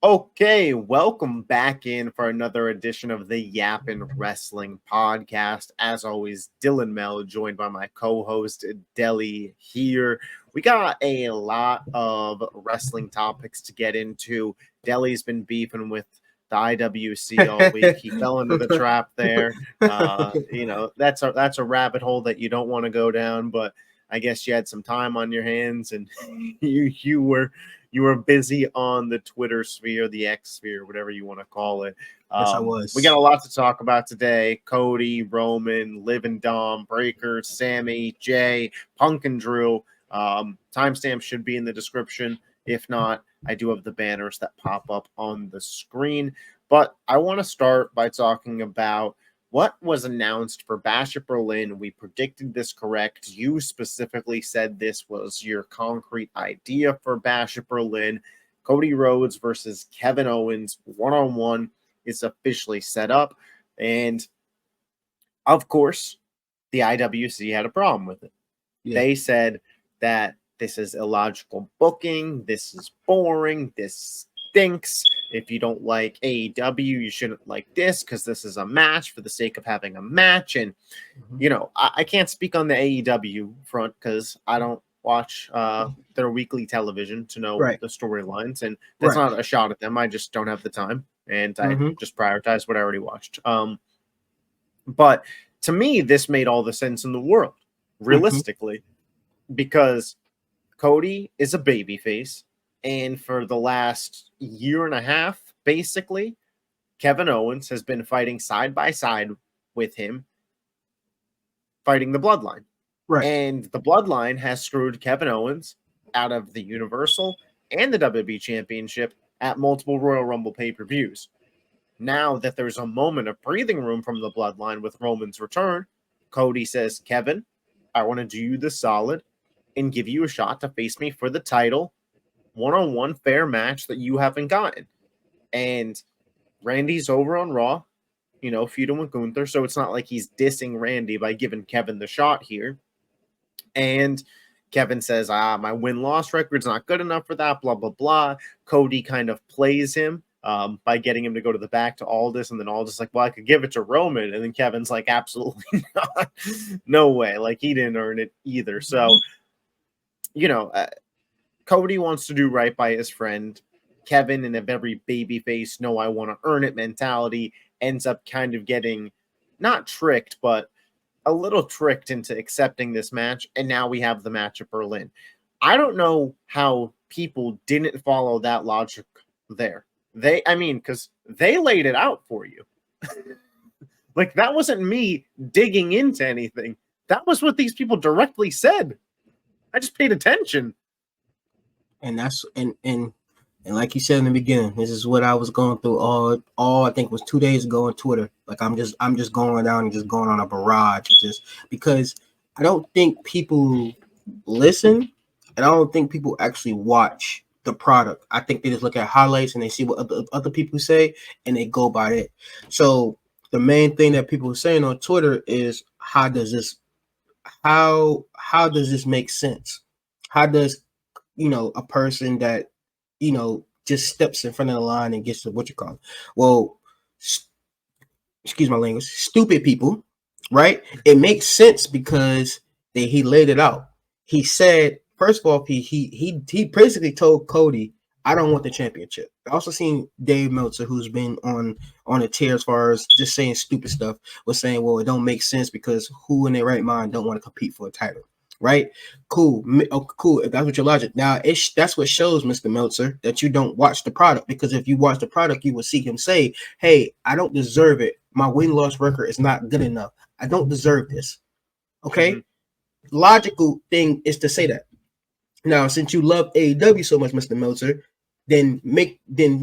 Okay, welcome back in for another edition of the Yappin Wrestling Podcast. As always, Dylan Mel, joined by my co-host Deli here. We got a lot of wrestling topics to get into. Deli's been beefing with the IWC all week. He fell into the trap there. That's a rabbit hole that you don't want to go down, but I guess you had some time on your hands and you were busy on the Twitter sphere, the X sphere, whatever you want to call it. Yes, I was. We got a lot to talk about today. Cody, Roman, Liv and Dom, Breaker, Sammy, Jay, Punk and Drew. Timestamps should be in the description. If not, I do have the banners that pop up on the screen. But I want to start by talking about what was announced for Bash at Berlin. We predicted this correct. You specifically said this was your concrete idea for Bash at Berlin. Cody Rhodes versus Kevin Owens one-on-one is officially set up. And, of course, the IWC had a problem with it. Yeah. They said that this is illogical booking. This is boring. This stinks. If you don't like AEW, you shouldn't like this because this is a match for the sake of having a match. And, I can't speak on the AEW front because I don't watch their weekly television to know the storylines. And that's not a shot at them. I just don't have the time. And I just prioritize what I already watched. But to me, this made all the sense in the world, realistically, because Cody is a babyface. And for the last year and a half, basically, Kevin Owens has been fighting side by side with him, fighting the Bloodline. Right. And the Bloodline has screwed Kevin Owens out of the Universal and the WWE Championship at multiple Royal Rumble pay-per-views. Now that there's a moment of breathing room from the Bloodline with Roman's return, Cody says, Kevin, I want to do you the solid and give you a shot to face me for the title. One-on-one fair match that you haven't gotten. And Randy's over on Raw, feuding with Gunther, so it's not like he's dissing Randy by giving Kevin the shot here. And Kevin says, my win-loss record's not good enough for that, blah, blah, blah. Cody kind of plays him by getting him to go to the back to Aldis, and then Aldis like, well, I could give it to Roman. And then Kevin's like, absolutely not. No way. Like, he didn't earn it either. So, Cody wants to do right by his friend. Kevin, in a very babyface, no, I want to earn it mentality, ends up kind of getting not tricked, but a little tricked into accepting this match. And now we have the match at Berlin. I don't know how people didn't follow that logic there. Because they laid it out for you. Like, that wasn't me digging into anything. That was what these people directly said. I just paid attention. And that's and like you said in the beginning, this is what I was going through all I think it was 2 days ago on Twitter. Like I'm just going down and just going on a barrage, just because I don't think people listen and I don't think people actually watch the product. I think they just look at highlights and they see what other people say and they go by it. So the main thing that people are saying on Twitter is how does this make sense? How does a person that, just steps in front of the line and gets to what you call it. Well, excuse my language, stupid people, right? It makes sense because he laid it out. He said, first of all, he basically told Cody, I don't want the championship. I also seen Dave Meltzer, who's been on a tear as far as just saying stupid stuff, was saying, well, it don't make sense because who in their right mind don't want to compete for a title. Right? Cool. Cool. If that's what your logic. Now, that's what shows, Mr. Meltzer, that you don't watch the product. Because if you watch the product, you will see him say, hey, I don't deserve it. My win-loss record is not good enough. I don't deserve this. Okay? Logical thing is to say that. Now, since you love AEW so much, Mr. Meltzer, then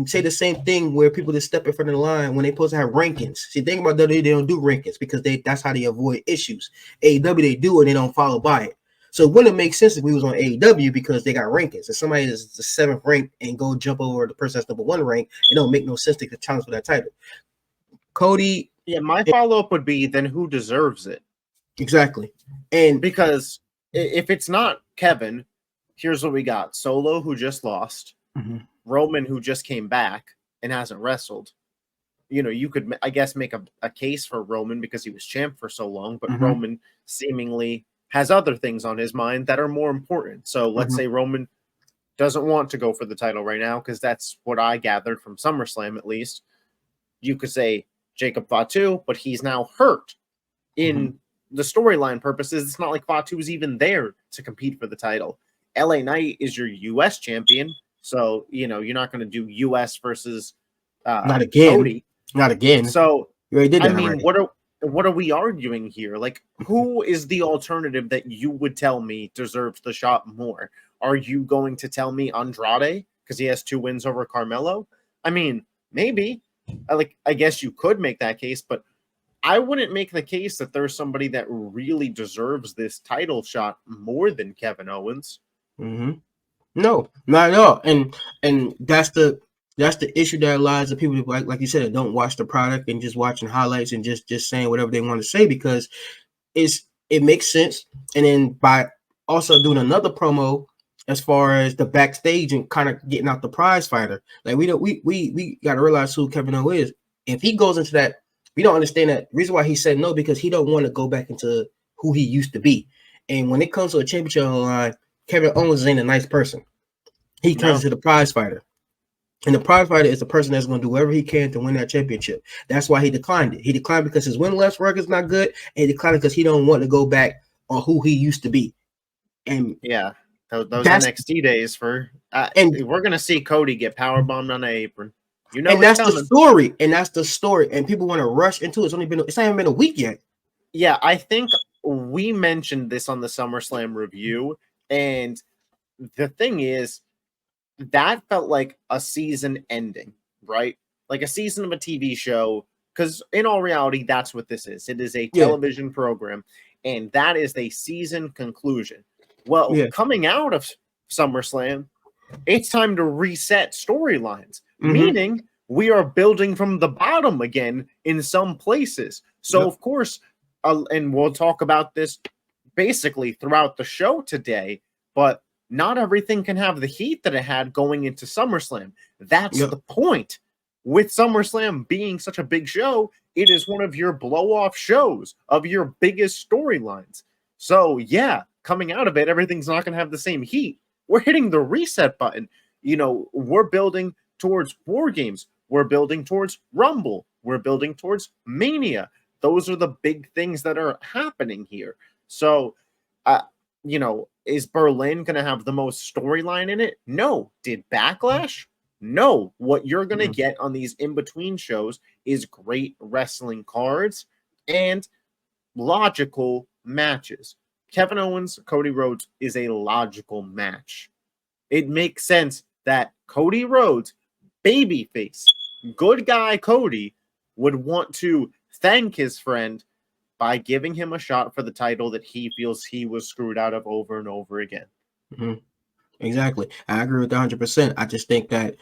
say the same thing where people just step in front of the line when they're supposed to have rankings. See, think about WWE, they don't do rankings because that's how they avoid issues. AEW, they do and they don't follow by it. So it wouldn't make sense if we was on AEW because they got rankings. If somebody is the 7th rank and go jump over the person that's number 1 rank, it don't make no sense to challenge for that title. Cody. Yeah, my follow-up would be then who deserves it? Exactly. And because if it's not Kevin, here's what we got. Solo, who just lost. Roman, who just came back and hasn't wrestled, you could, I guess, make a case for Roman because he was champ for so long, but Mm-hmm. Roman seemingly has other things on his mind that are more important. So let's say Roman doesn't want to go for the title right now, because that's what I gathered from SummerSlam, at least. You could say Jacob Fatu, but he's now hurt. In the storyline purposes, it's not like Fatu's even there to compete for the title. LA Knight is your US champion, so you're not going to do US versus Not again. Cody. Not again. So you already did that. I mean, already. what are we arguing here? Like, who is the alternative that you would tell me deserves the shot more? Are you going to tell me Andrade because he has 2 wins over Carmelo? I mean, maybe. I guess you could make that case, but I wouldn't make the case that there's somebody that really deserves this title shot more than Kevin Owens. Mm-hmm. No, not at all. And that's the issue that lies of people, like you said, that don't watch the product and just watching highlights and just saying whatever they want to say, because it makes sense. And then by also doing another promo as far as the backstage and kind of getting out the prize fighter, like we got to realize who Kevin O is. If he goes into that, we don't understand that reason why he said no, because he don't want to go back into who he used to be. And when it comes to a championship on the line, Kevin Owens ain't a nice person. He turns into the prize fighter. And the prize fighter is the person that's going to do whatever he can to win that championship. That's why he declined it. He declined because his win-loss record is not good, and he declined because he don't want to go back on who he used to be. And yeah, those NXT days and we're going to see Cody get powerbombed on an apron. And that's the story. And that's the story. And people want to rush into it. It's not even been a week yet. Yeah, I think we mentioned this on the SummerSlam review, and the thing is, that felt like a season ending, right? Like a season of a TV show, because in all reality, that's what this is. It is a television program, and that is a season conclusion. Well, coming out of SummerSlam, it's time to reset storylines, meaning we are building from the bottom again in some places. So, of course, and we'll talk about this basically throughout the show today, but not everything can have the heat that it had going into SummerSlam. That's the point. With SummerSlam being such a big show, it is one of your blow-off shows of your biggest storylines. So, yeah, coming out of it, everything's not going to have the same heat. We're hitting the reset button. We're building towards War Games. We're building towards Rumble. We're building towards Mania. Those are the big things that are happening here. So, is Berlin going to have the most storyline in it? No. Did Backlash? No. What you're going to get on these in-between shows is great wrestling cards and logical matches. Kevin Owens, Cody Rhodes is a logical match. It makes sense that Cody Rhodes, babyface, good guy Cody, would want to thank his friend by giving him a shot for the title that he feels he was screwed out of over and over again. Exactly. I agree with 100%. I just think that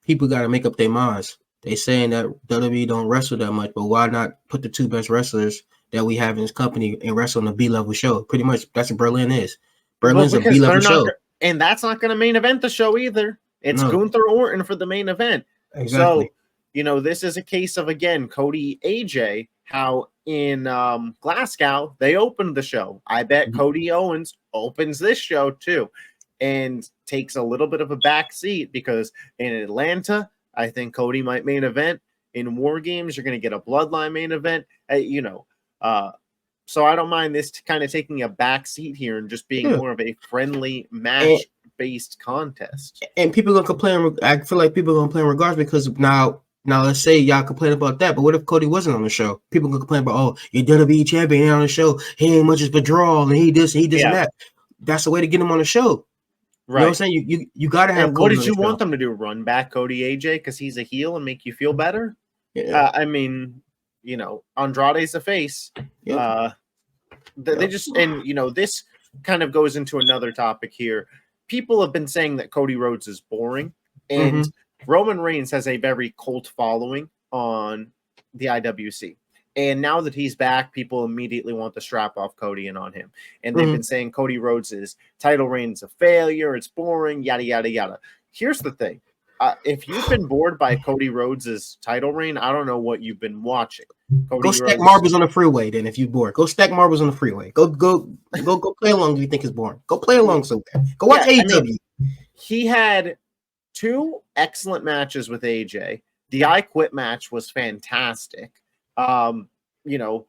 people got to make up their minds. They saying that WWE don't wrestle that much, but why not put the 2 best wrestlers that we have in this company and wrestle on a B-level show? Pretty much that's what Berlin is. Berlin's a B-level show. And that's not going to main event the show either. It's Gunther Orton for the main event. Exactly. So, this is a case of, again, Cody AJ, how in Glasgow, they opened the show. I bet Cody Owens opens this show too and takes a little bit of a back seat, because in Atlanta, I think Cody might main event. In War Games, you're going to get a Bloodline main event. So I don't mind this kind of taking a back seat here and just being more of a friendly match-based contest. And people are going to complain. I feel like people are going to complain regardless, because now let's say y'all complain about that, but what if Cody wasn't on the show? People can complain about, oh, your WWE champion ain't on the show. He ain't much as a draw, and he this and that. That's the way to get him on the show. Right. You know what I'm saying? You got to have and Cody. What did you want them to do? Run back Cody AJ because he's a heel and make you feel better? Yeah. I mean, Andrade's a face. They just, and this kind of goes into another topic here. People have been saying that Cody Rhodes is boring, and Roman Reigns has a very cult following on the IWC. And now that he's back, people immediately want to strap off Cody and on him. And they've been saying Cody Rhodes' title reign's a failure, it's boring, yada, yada, yada. Here's the thing. If you've been bored by Cody Rhodes' title reign, I don't know what you've been watching. Go Cody stack Rhodes, marbles on the freeway. Then, if you're bored, go stack marbles on the freeway. Go play along if you think it's boring. Go play along somewhere. Go watch yeah, I AEW. mean, he had 2 excellent matches with AJ. The I Quit match was fantastic. You know,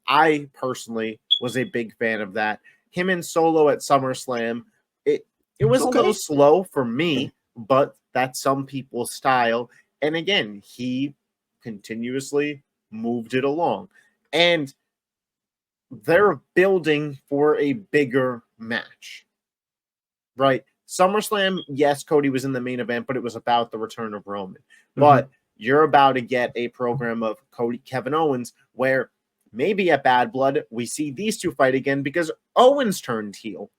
I personally was a big fan of that. Him and Solo at SummerSlam, it was a little slow for me, but that's some people's style. And again, he continuously moved it along. And they're building for a bigger match, right? SummerSlam, yes, Cody was in the main event, but it was about the return of Roman. But you're about to get a program of Cody, Kevin Owens, where maybe at Bad Blood, we see these two fight again because Owens turned heel.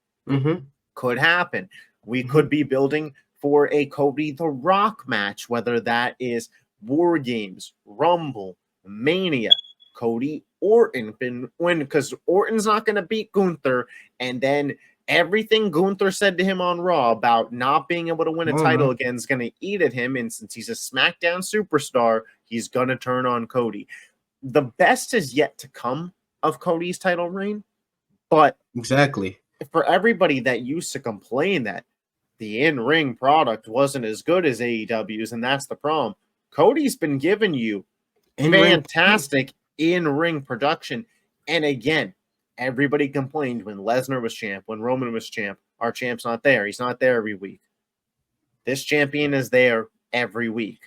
Could happen. We could be building for a Cody The Rock match, whether that is War Games, Rumble, Mania, Cody Orton, because Orton's not going to beat Gunther, and then everything Gunther said to him on Raw about not being able to win a title again is going to eat at him, and since he's a SmackDown superstar, he's going to turn on Cody. The best is yet to come of Cody's title reign, but exactly for everybody that used to complain that the in-ring product wasn't as good as AEW's, and that's the problem, Cody's been giving you fantastic in-ring production. And again, everybody complained when Lesnar was champ, when Roman was champ. Our champ's not there. He's not there every week. This champion is there every week.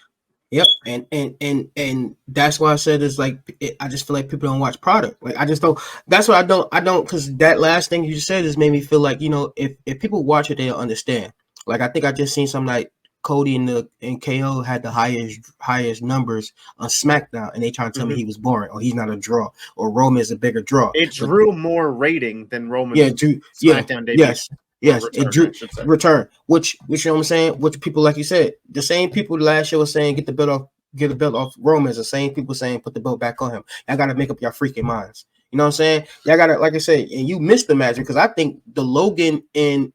Yep, and that's why I said it's like I just feel like people don't watch product. Like I just don't. That's why I don't because that last thing you just said has made me feel like, you know, if people watch it, they'll understand. Like I think I just seen something like Cody and KO had the highest numbers on SmackDown, and they trying to tell me he was boring or he's not a draw or Roman is a bigger draw. It drew more rating than Roman's SmackDown debut. Yes, return, it drew return. Which you know what I'm saying? Which people, like you said, the same people last year was saying get the belt off Roman is the same people saying put the belt back on him. Y'all gotta make up your freaking minds. You know what I'm saying? Y'all gotta, like I said, and you missed the match because I think the Logan and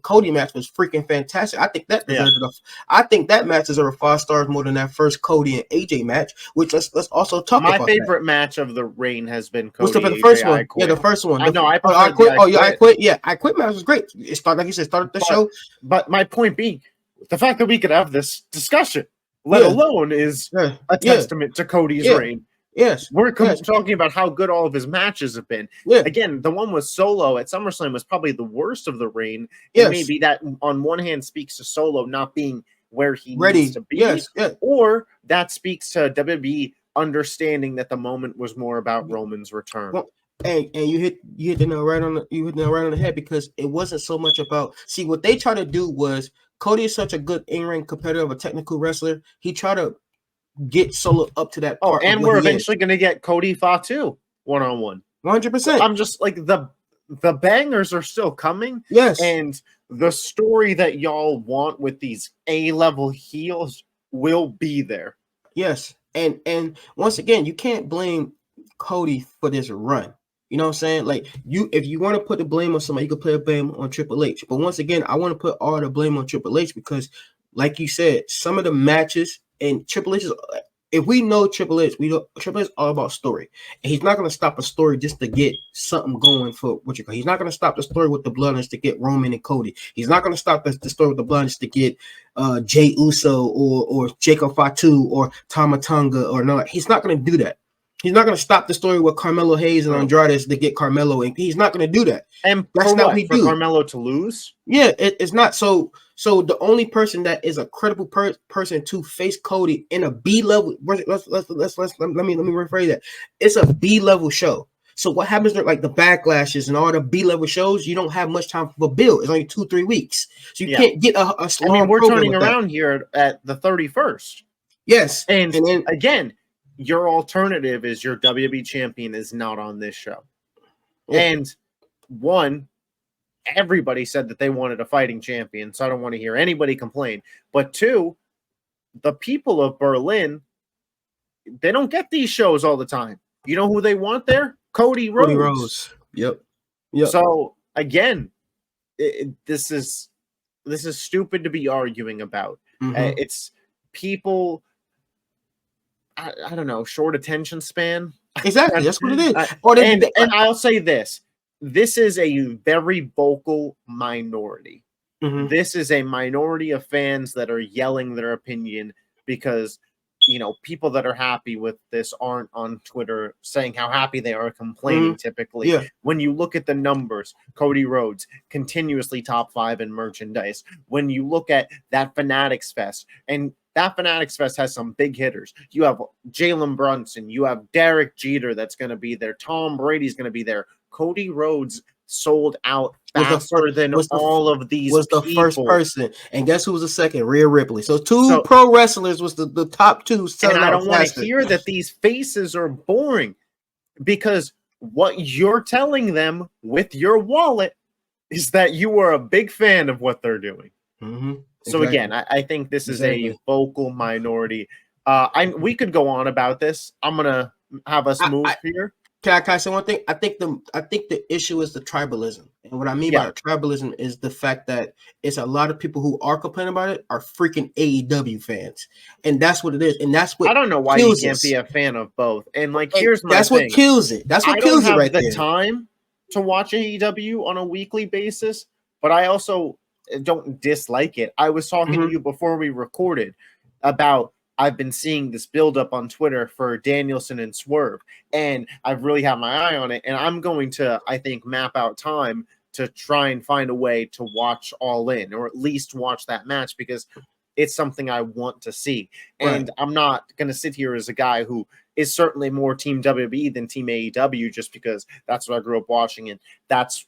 Cody match was freaking fantastic. I think that deserved I think that match deserved 5 stars more than that first Cody and AJ match. Which let's also talk about. My favorite match of the reign has been Cody. What's up at the first one? Yeah, the first one. I quit. I quit. Yeah, I quit match was great. It started, like you said, started the show. But my point being, the fact that we could have this discussion, let alone, is a testament to Cody's reign. Yes, we're talking about how good all of his matches have been. Again, the one with Solo at SummerSlam was probably the worst of the reign. And maybe that on one hand speaks to Solo not being where he needs to be, or that speaks to WWE understanding that the moment was more about Roman's return. Well, and you hit the nail right on the head, because it wasn't so much about, see, what they try to do was, Cody is such a good in-ring competitor, a technical wrestler. He tried to get Solo up to that part. And we're eventually going to get Cody Fatu one-on-one. 100%. I'm just like, the bangers are still coming. Yes. And the story that y'all want with these A-level heels will be there. Yes. And once again, you can't blame Cody for this run. You know what I'm saying? Like, if you want to put the blame on somebody, you can put the blame on Triple H. But once again, I want to put all the blame on Triple H because, like you said, some of the matches, and Triple H is, if we know Triple H, we know Triple H is all about story. And he's not going to stop a story just to get something going for what you call. He's not going to stop the story with the Bloodlines to get Roman and Cody. He's not going to stop the story with the Bloodlines to get Jey Uso or Jacob Fatu or Tama Tonga or no. He's not going to do that. He's not going to stop the story with Carmelo Hayes and Andrade to get Carmelo, and he's not going to do that. And that's not what he do. Carmelo to lose? Yeah, it's not. So the only person that is a credible person to face Cody in a B level. Let me rephrase that. It's a B level show. So what happens to, like, the backlashes and all the B level shows? You don't have much time for a build. It's only 2-3 weeks, so you can't get a slow. I mean, we're turning around here at the 31st. Yes, and then again, your alternative is your WWE champion is not on this show. Yeah. And one, everybody said that they wanted a fighting champion, so I don't want to hear anybody complain. But two, the people of Berlin, they don't get these shows all the time. You know who they want there? Cody Rhodes. Yep. So again, this is stupid to be arguing about. It's people. I don't know, short attention span. Exactly, that's what it is. And I'll say this: this is a very vocal minority. This is a minority of fans that are yelling their opinion because people that are happy with this aren't on Twitter saying how happy they are, complaining typically. Yeah. When you look at the numbers, Cody Rhodes continuously top 5 in merchandise. When you look at that Fanatics Fest, and that Fanatics Fest has some big hitters. You have Jalen Brunson, you have Derek Jeter that's going to be there, Tom Brady's going to be there. Cody Rhodes sold out faster than all of these people. The first person, and guess who was the second? Rhea Ripley. So pro wrestlers was the top two. And I don't want to hear that these faces are boring, because what you're telling them with your wallet is that you are a big fan of what they're doing. So again, I think this is a vocal minority. We could go on about this. I'm gonna have us move here. Can I say one thing? I think the issue is the tribalism, and what I mean by tribalism is the fact that it's a lot of people who are complaining about it are freaking AEW fans, and that's what it is, and that's what I don't know why you can't be a fan of both. And here's my that's thing. What kills it. That's what kills it right there. I don't have the time to watch AEW on a weekly basis, but I also don't dislike it. I was talking to you before we recorded about I've been seeing this buildup on Twitter for Danielson and Swerve, and I've really had my eye on it, and I'm going to, I think, map out time to try and find a way to watch All In, or at least watch that match, because it's something I want to see. And I'm not going to sit here as a guy who is certainly more Team WWE than Team AEW, just because that's what I grew up watching, and that's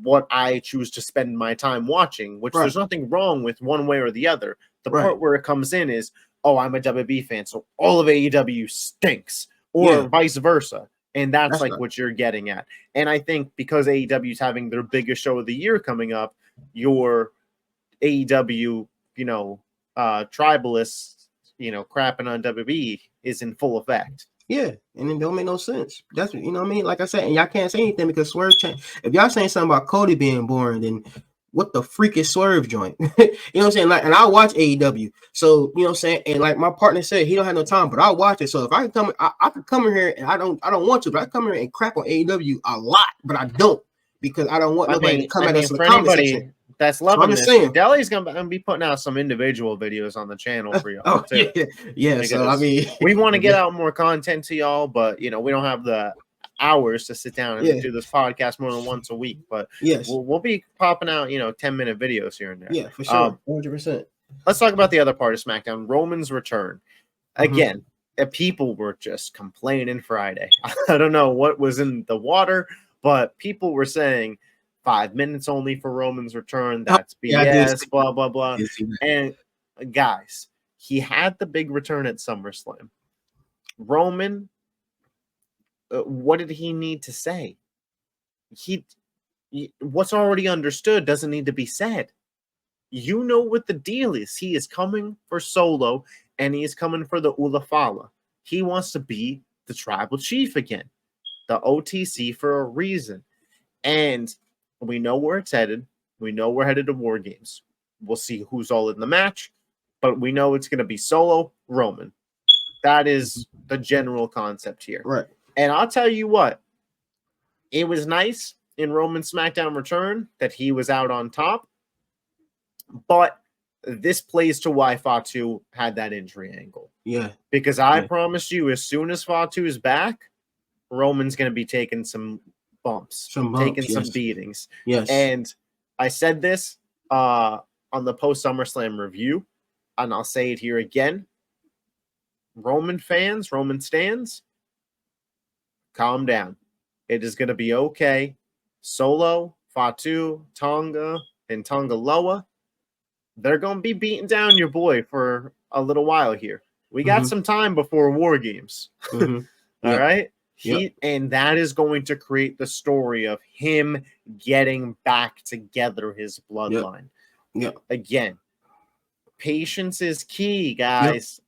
what I choose to spend my time watching, which there's nothing wrong with one way or the other. The part where it comes in is, oh, I'm a WWE fan, so all of AEW stinks, or vice versa. And that's what you're getting at. And I think because AEW is having their biggest show of the year coming up, your AEW, tribalists, crapping on WWE is in full effect. Yeah, and it don't make no sense. That's what I mean. Like I said, and y'all can't say anything because Swerve changed. If y'all saying something about Cody being boring, then what the freak is Swerve joint? You know what I'm saying? And I watch AEW. So, you know what I'm saying? And like my partner said, he don't have no time, but I'll watch it. So if I can come, I could come in here and I don't want to, but I come here and crap on AEW a lot, but I don't, because I don't want nobody to come at us in the comment section. That's loving this. Deli's gonna be putting out some individual videos on the channel for y'all too. Yeah. So I mean, we want to get out more content to y'all, but we don't have the hours to sit down and do this podcast more than once a week. But we'll be popping out 10-minute videos here and there. Yeah, for sure, 100%. Let's talk about the other part of SmackDown, Roman's return. Again, people were just complaining Friday. I don't know what was in the water, but people were saying 5 minutes only for Roman's return. That's BS, blah, blah, blah. And guys, he had the big return at SummerSlam. Roman, what did he need to say? What's already understood doesn't need to be said. You know what the deal is. He is coming for Solo, and he is coming for the Ulafala. He wants to be the tribal chief again, the OTC, for a reason. And we know where it's headed. We know we're headed to War Games. We'll see who's all in the match, but we know it's going to be Solo, Roman. That is the general concept here. Right. And I'll tell you what, it was nice in Roman's SmackDown return that he was out on top, but this plays to why Fatu had that injury angle. Yeah. Because I promise you, as soon as Fatu is back, Roman's going to be taking some bumps, taking some beatings. Yes. And I said this on the post SummerSlam review, and I'll say it here again. Roman fans, Roman stands, calm down. It is going to be okay. Solo, Fatu, Tonga, and Tongaloa, they're going to be beating down your boy for a little while here. We got some time before War Games. All right? And that is going to create the story of him getting back together his bloodline. Again, patience is key, guys.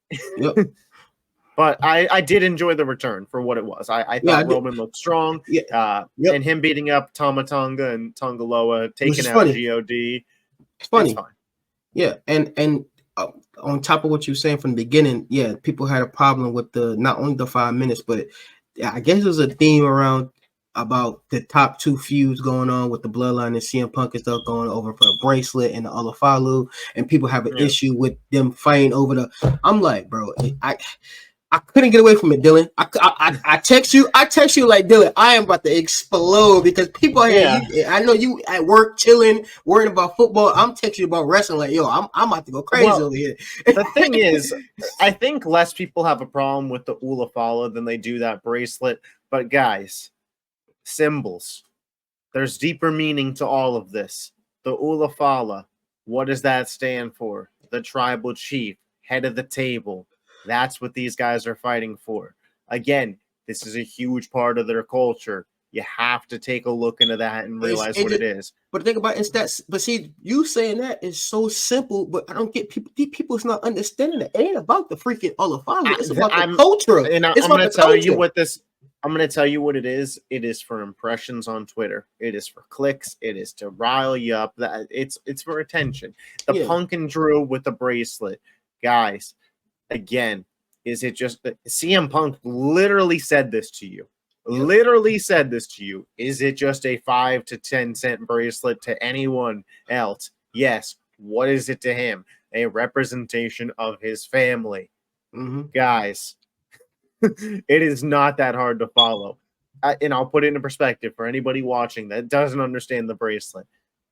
But I did enjoy the return for what it was. I thought Roman looked strong. And him beating up Tama Tonga and Tongaloa, taking out God. It's funny. Yeah, and on top of what you were saying from the beginning, yeah, people had a problem with the not only the 5 minutes, but I guess there's a theme around about the top two feuds going on with the Bloodline and CM Punk and stuff going over for a bracelet and the Olafalu, and people have an Yeah. issue with them fighting over the. I'm like, bro, I couldn't get away from it, Dylan. I text you. I text you like, Dylan, I am about to explode because people here. Yeah. I know you at work chilling, worrying about football. I'm texting you about wrestling. Like, yo, I'm about to go crazy Well, over here. the thing is, I think less people have a problem with the Ulafala than they do that bracelet. But guys, symbols. There's deeper meaning to all of this. The Ulafala, what does that stand for? The tribal chief, head of the table. That's what these guys are fighting for. Again, this is a huge part of their culture. You have to take a look into that and realize what it is. But the thing about it is that, but see, you saying that is so simple, but I don't get people. These people's not understanding it. It ain't about the freaking Olafala. It's about the culture. And it's I'm about going the to tell culture. you what this. I'm going to tell you what it is. It is for impressions on Twitter. It is for clicks. It is to rile you up. It's for attention. The Punk and Drew with the bracelet, guys. Again, is it just CM Punk literally said this to you? Literally said this to you. Is it just a 5 to 10 cent bracelet to anyone else? Yes. What is it to him? A representation of his family. Guys, it is not that hard to follow. And I'll put it into perspective for anybody watching that doesn't understand the bracelet.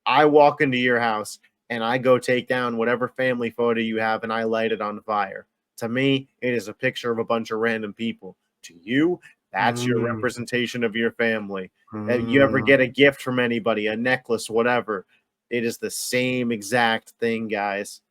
I walk into your house and I go take down whatever family photo you have and I light it on fire. To me, it is a picture of a bunch of random people. To you, that's your representation of your family. You ever get a gift from anybody, a necklace, whatever, it is the same exact thing, guys.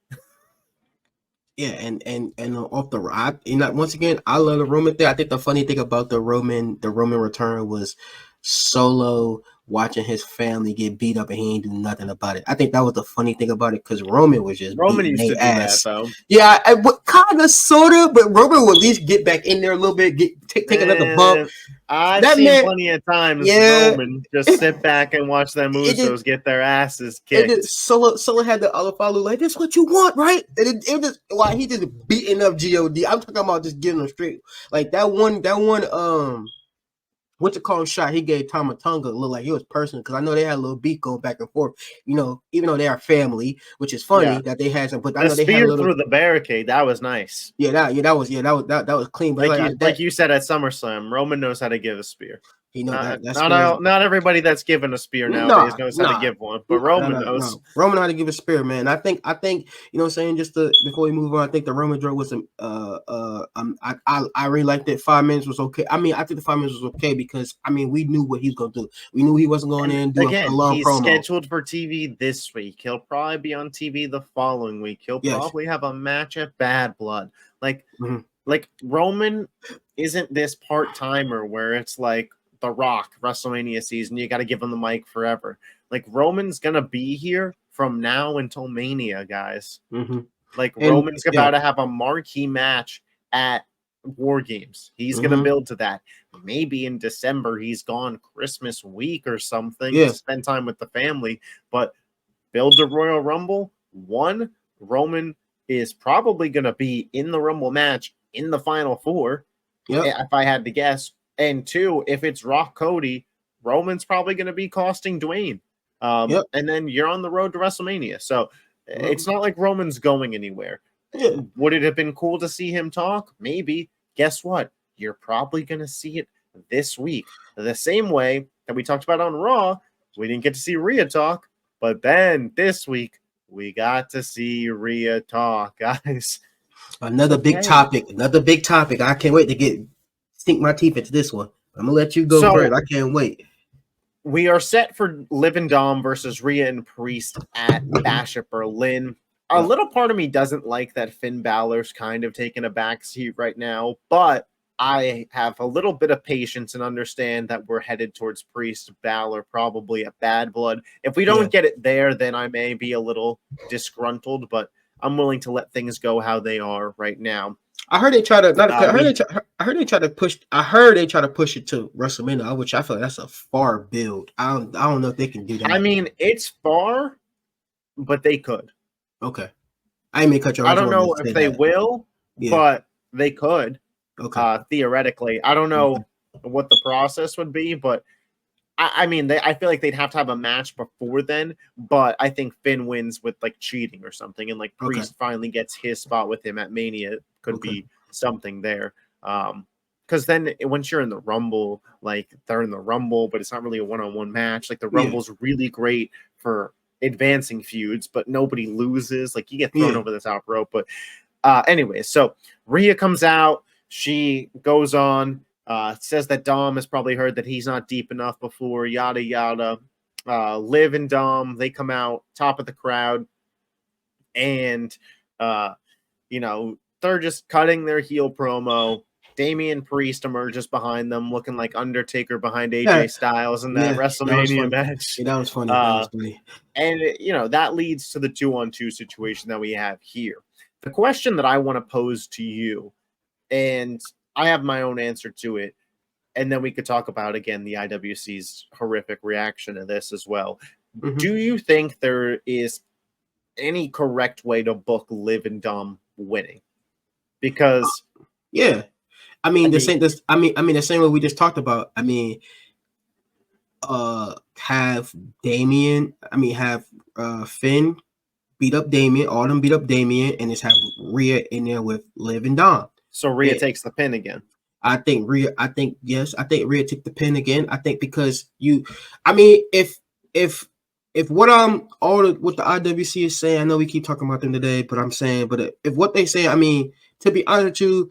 Yeah, and off the ride, once again, I love the Roman thing. I think the funny thing about the Roman return was Solo watching his family get beat up and he ain't do nothing about it. I think that was the funny thing about it because Roman was just beating used to do ass. that though. Yeah, kind of sorta, but Roman would at least get back in there a little bit, take another bump. I've seen plenty of times Roman just sit back and watch them Usos get their asses kicked. Solo had the Olafalu like, this what you want, right? And it just why he just beating up God. I'm talking about just getting them straight. Like that one what's it called shot he gave Tama Tonga looked like it was personal because I know they had a little beat going back and forth, even though they are family, which is funny that they had some, but I know they had a little through the barricade. That was nice. That was clean. But like you said at SummerSlam, Roman knows how to give a spear. Not everybody that's given a spear nowadays knows how to give one, but Roman knows. Roman know how to give a spear, man. I think you know what I'm saying. Just before we move on, I think the Roman draw was I really liked it. 5 minutes was okay. I mean, I think the 5 minutes was okay because we knew what he was gonna do. We knew he wasn't going in and do a long he's promo. Scheduled for TV this week. He'll probably be on TV the following week. He'll probably have a match at Bad Blood. Like Roman isn't this part timer where it's like The Rock WrestleMania season. You got to give him the mic forever. Like Roman's gonna be here from now until Mania, guys. Like Roman's about to have a marquee match at War Games. He's gonna build to that. Maybe in December he's gone Christmas week or something to spend time with the family. But build the Royal Rumble. One, Roman is probably gonna be in the Rumble match in the Final Four. If I had to guess. And two, if it's Rock Cody, Roman's probably going to be costing Dwayne. And then you're on the road to WrestleMania. So it's not like Roman's going anywhere. Would it have been cool to see him talk? Maybe. Guess what? You're probably going to see it this week. The same way that we talked about on Raw, we didn't get to see Rhea talk. But then this week, we got to see Rhea talk, guys. Another big topic. I can't wait to sink my teeth into this one. I'm gonna let you go first. I can't wait. We are set for Liv and Dom versus Rhea and Priest at Bash at Berlin. A little part of me doesn't like that Finn Balor's kind of taking a backseat right now, but I have a little bit of patience and understand that we're headed towards Priest Balor probably at Bad Blood. If we don't get it there, then I may be a little disgruntled, but I'm willing to let things go how they are right now. I heard they try to. I heard they try to push. I heard they try to push it to WrestleMania, which I feel like that's a far build. I don't know if they can do that. I mean, it's far, but they could. Okay. I may cut you off. I I just don't wanted know to if say they that. will, Yeah. but they could. Okay. Theoretically, I don't know what the process would be, but I mean, I feel like they'd have to have a match before then. But I think Finn wins with like cheating or something, and like Priest finally gets his spot with him at Mania. Could be something there. Because then once you're in the Rumble, like they're in the Rumble, but it's not really a one-on-one match. Like the Rumble's really great for advancing feuds, but nobody loses. Like you get thrown over the top rope. But anyway, so Rhea comes out. She goes on, says that Dom has probably heard that he's not deep enough before, yada, yada. Liv and Dom, they come out, top of the crowd. And, you know, they're just cutting their heel promo. Damian Priest emerges behind them, looking like Undertaker behind AJ Styles in that WrestleMania match. Yeah, that was funny. That was funny. And, you know, that leads to the 2-on-2 situation that we have here. The question that I want to pose to you, and I have my own answer to it, and then we could talk about, again, the IWC's horrific reaction to this as well. Do you think there is any correct way to book Liv and Dom winning? Because I mean the same way we just talked about. I mean, have Finn beat up Damian, all them beat up Damian, and just have Rhea in there with Liv and Dom. So Rhea takes the pin again. I think Rhea took the pin again. I think because if what what the IWC is saying, I know we keep talking about them today, but I'm saying, if what they say, I mean, to be honest with you,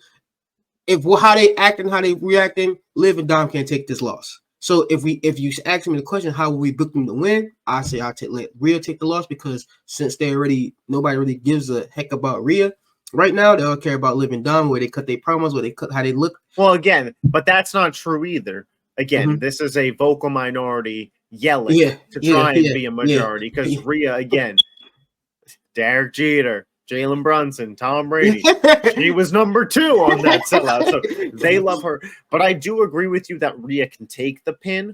how they acting, how they reacting, Liv and Dom can't take this loss. So if you ask me the question, how will we book them to win? I say let Rhea take the loss, because since nobody really gives a heck about Rhea right now. They all care about Liv and Dom, where they cut their promos, how they look. Well, again, but that's not true either. Again, this is a vocal minority yelling to try and be a majority, because Rhea, again, Derek Jeter, Jalen Brunson, Tom Brady, she was number 2 on that sellout. So they love her. But I do agree with you that Rhea can take the pin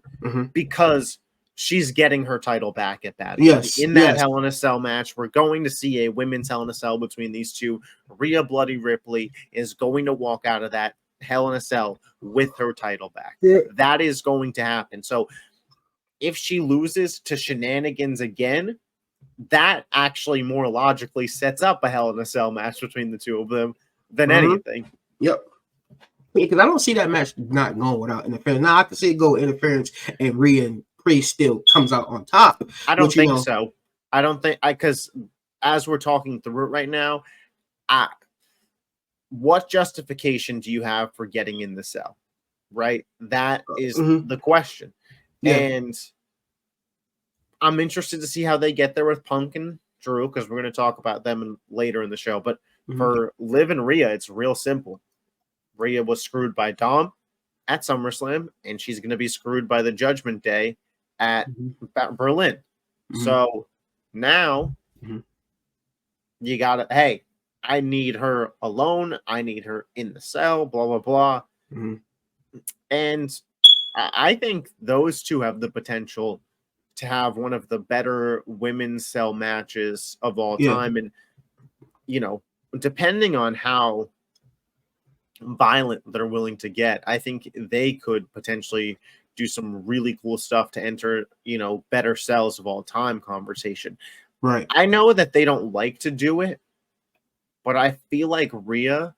because she's getting her title back at Bad Blood. In that Hell in a Cell match, we're going to see a women's Hell in a Cell between these two. Rhea Bloody Ripley is going to walk out of that Hell in a Cell with her title back. That is going to happen. So if she loses to Shenanigans again, that actually more logically sets up a Hell in a Cell match between the two of them than anything. Yep. Because I don't see that match not going without interference. Now I can see it go interference and Rhea and Priest still comes out on top. I don't think so. I don't think because as we're talking through it right now, what justification do you have for getting in the cell? Right? That is the question. And I'm interested to see how they get there with Punk and Drew, because we're going to talk about them later in the show. But for Liv and Rhea, it's real simple. Rhea was screwed by Dom at SummerSlam, and she's going to be screwed by the Judgment Day at Berlin. So now you got to, hey, I need her alone. I need her in the cell, blah, blah, blah. And I think those two have the potential to have one of the better women's cell matches of all time. And, you know, depending on how violent they're willing to get, I think they could potentially do some really cool stuff to enter, you know, better cells of all time conversation. Right. I know that they don't like to do it, but I feel like Rhea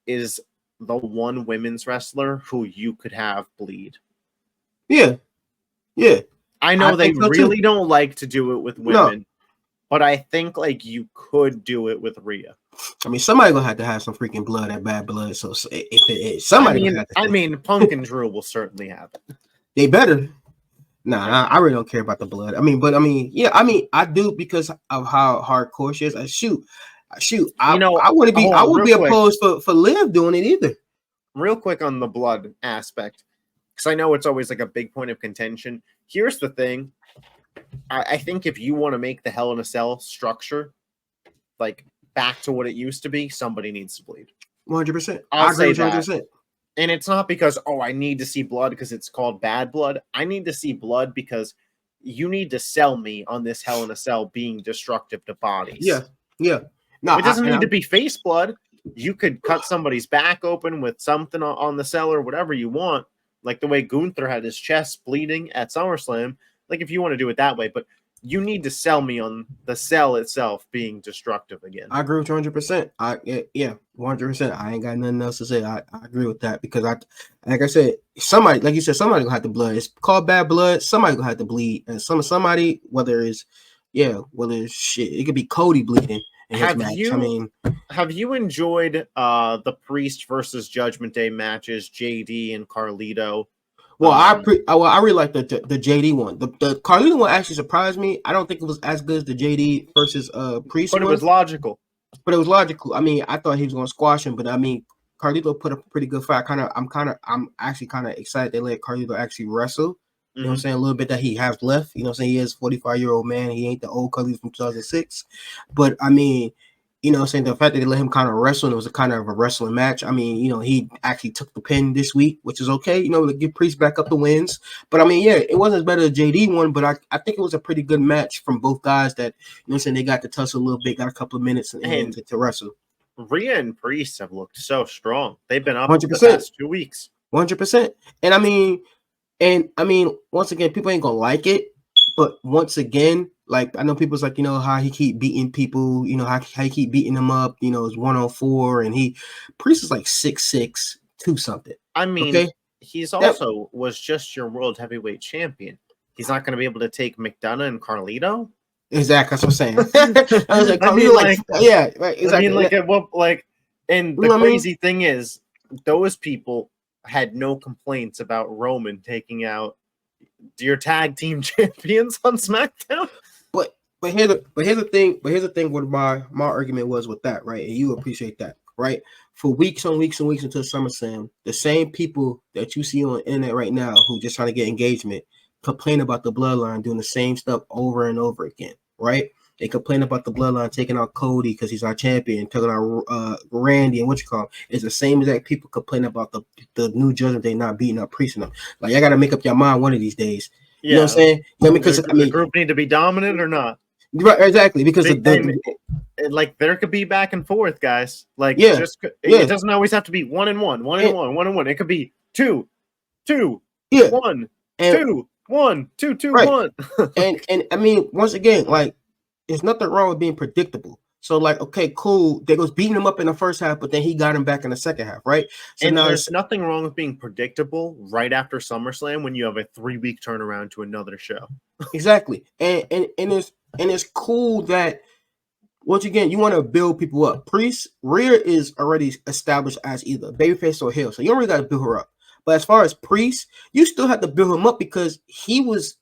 is the one women's wrestler who you could have bleed. Yeah. I know they really don't like to do it with women, but I think like you could do it with Rhea. I mean, somebody gonna have to have some freaking blood at Bad Blood. So if it is somebody, I mean, Punk and Drew will certainly have it. They better. Nah, I really don't care about the blood. I mean, I do, because of how hardcore she is. Shoot. I wouldn't be opposed for Liv doing it either. Real quick on the blood aspect, because I know it's always like a big point of contention. Here's the thing. I think if you want to make the Hell in a Cell structure like back to what it used to be, somebody needs to bleed. 100%. I'll say that. 100%. And it's not because, I need to see blood because it's called Bad Blood. I need to see blood because you need to sell me on this Hell in a Cell being destructive to bodies. Yeah. No, It doesn't need to be face blood. You could cut somebody's back open with something on the cell or whatever you want, like the way Gunther had his chest bleeding at SummerSlam. Like if you want to do it that way, but you need to sell me on the cell itself being destructive again. I agree with you 100%. Yeah, 100%. I ain't got nothing else to say. I agree with that because like I said, somebody, like you said, somebody gonna have to blood. It's called bad blood. Somebody gonna have to bleed, and somebody, whether it's shit, it could be Cody bleeding in his match. Have you enjoyed the Priest versus Judgment Day matches, JD and Carlito? Well, I really like the JD one. The Carlito one actually surprised me. I don't think it was as good as the JD versus Priest, but it was logical. But it was logical. I mean, I thought he was going to squash him, but I mean, Carlito put up a pretty good fight. I'm actually kind of excited they let Carlito actually wrestle. You know what I'm saying? A little bit that he has left. You know what I'm saying? He is a 45-year-old man. He ain't the old Carlito from 2006. But I mean, you know what I'm saying? The fact that they let him kind of wrestle and it was a kind of a wrestling match. I mean, you know, he actually took the pin this week, which is okay, you know, to get Priest back up the wins. But I mean, yeah, it wasn't as bad as the JD one, but I think it was a pretty good match from both guys that, you know what I'm saying, they got to tussle a little bit, got a couple of minutes and to wrestle. Rhea and Priest have looked so strong. They've been up 100%. the past 2 weeks. 100%. And I mean, once again, people ain't gonna like it, but once again, like I know people's like, you know, how he keep beating people, you know, how he keep beating them up, you know, it's 104, and Priest is like 6'6", 2 something. I mean, okay? He's also was just your world heavyweight champion. He's not gonna be able to take McDonough and Carlito. Exactly, that's what I'm saying. I was like, yeah, right. Exactly. I mean, and the crazy thing is, those people had no complaints about Roman taking out your tag team champions on SmackDown. But here's the thing. What my argument was with that, right? And you appreciate that, right? For weeks and weeks and weeks until SummerSlam, the same people that you see on the internet right now who just trying to get engagement complain about the Bloodline doing the same stuff over and over again, right? They complain about the Bloodline taking out Cody because he's our champion, taking out Randy and it's the same exact people complain about the New Judgment Day not beating up Priest enough. Like, I got to make up your mind one of these days. You know what I'm saying? Because the group need to be dominant or not. Right, exactly. Because like there could be back and forth, guys. Like, it doesn't always have to be 1-1, 1-1. It could be 2, 1, 2, 1, 2, 2, 1. and I mean, once again, like, there's nothing wrong with being predictable. So, like, okay, cool. They was beating him up in the first half, but then he got him back in the second half, right? So and there's nothing wrong with being predictable right after SummerSlam when you have a 3-week turnaround to another show. Exactly, and it's cool that once again you want to build people up. Rhea is already established as either babyface or heel, so you don't really got to build her up. But as far as Priest, you still have to build him up because he was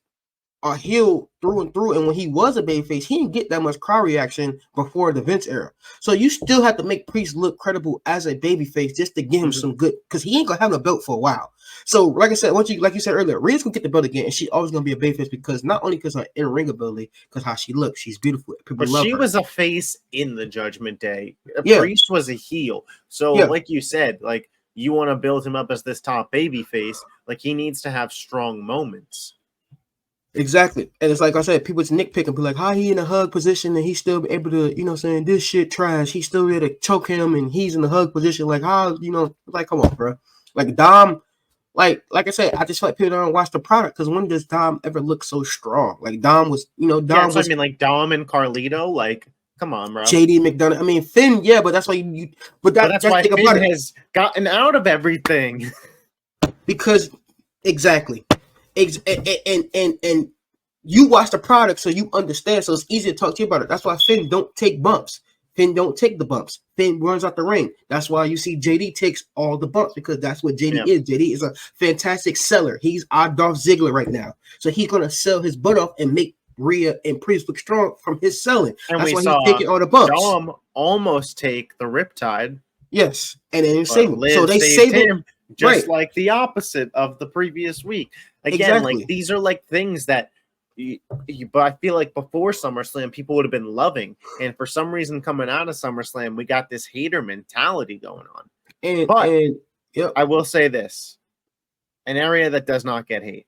a heel through and through, and when he was a babyface, he didn't get that much crowd reaction before the Vince era. So you still have to make Priest look credible as a babyface just to give him some good, because he ain't gonna have a belt for a while. So, like I said, like you said earlier, Rhea's gonna get the belt again, and she's always gonna be a babyface because not only because her in-ring ability, because how she looks, she's beautiful. People love her. She was a face in the Judgment Day. Priest was a heel. So, like you said, like you want to build him up as this top babyface, like he needs to have strong moments. Exactly. And it's like I said, people just nitpicking, be like, how he in a hug position and he's still able to, you know, saying this shit trash. He's still able to choke him and he's in the hug position. Like, how, you know, like, come on, bro. Like, Dom, like I said, I just feel like people don't watch the product because when does Dom ever look so strong? Like, Dom was, you know, I mean, like, Dom and Carlito, like, come on, bro. JD McDonough. I mean, Finn, yeah, but that's why but that's why Finn has gotten out of everything. Because, exactly. And you watch the product so you understand, so it's easy to talk to you about it. That's why Finn don't take bumps. Finn don't take the bumps. Finn runs out the ring. That's why you see JD takes all the bumps, because that's what JD is. JD is a fantastic seller. He's our Dolph Ziggler right now. So he's going to sell his butt off and make Rhea and Priest look strong from his selling. And that's why he's taking all the bumps. Dom almost take the Riptide. Yes. And then save him. So they saved him. Just like the opposite of the previous week. Again, like these are like things that but I feel like before SummerSlam, people would have been loving. And for some reason, coming out of SummerSlam, we got this hater mentality going on. But I will say this. An area that does not get hate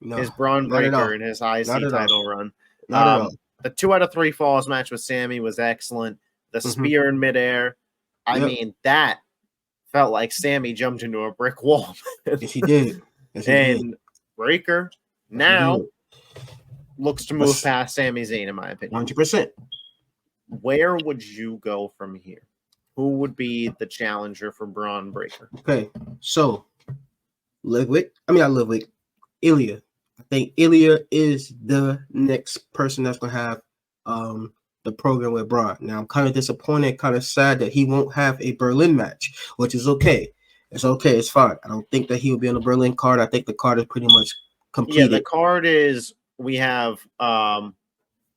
is Braun Breaker and his IC title run. The 2 out of 3 falls match with Sammy was excellent. the spear in midair. I mean, that felt like Sammy jumped into a brick wall. Yes, he did. Yes, he did. And Breaker now looks to move past Sami Zayn, in my opinion. 100%. Where would you go from here? Who would be the challenger for Braun Breaker? Okay, so Ilya. I think Ilya is the next person that's gonna have the program with Braun. Now I'm kind of disappointed, kind of sad that he won't have a Berlin match, which is okay. It's okay, it's fine. I don't think that he will be on the Berlin card. I think the card is pretty much completed. Yeah, the card is we have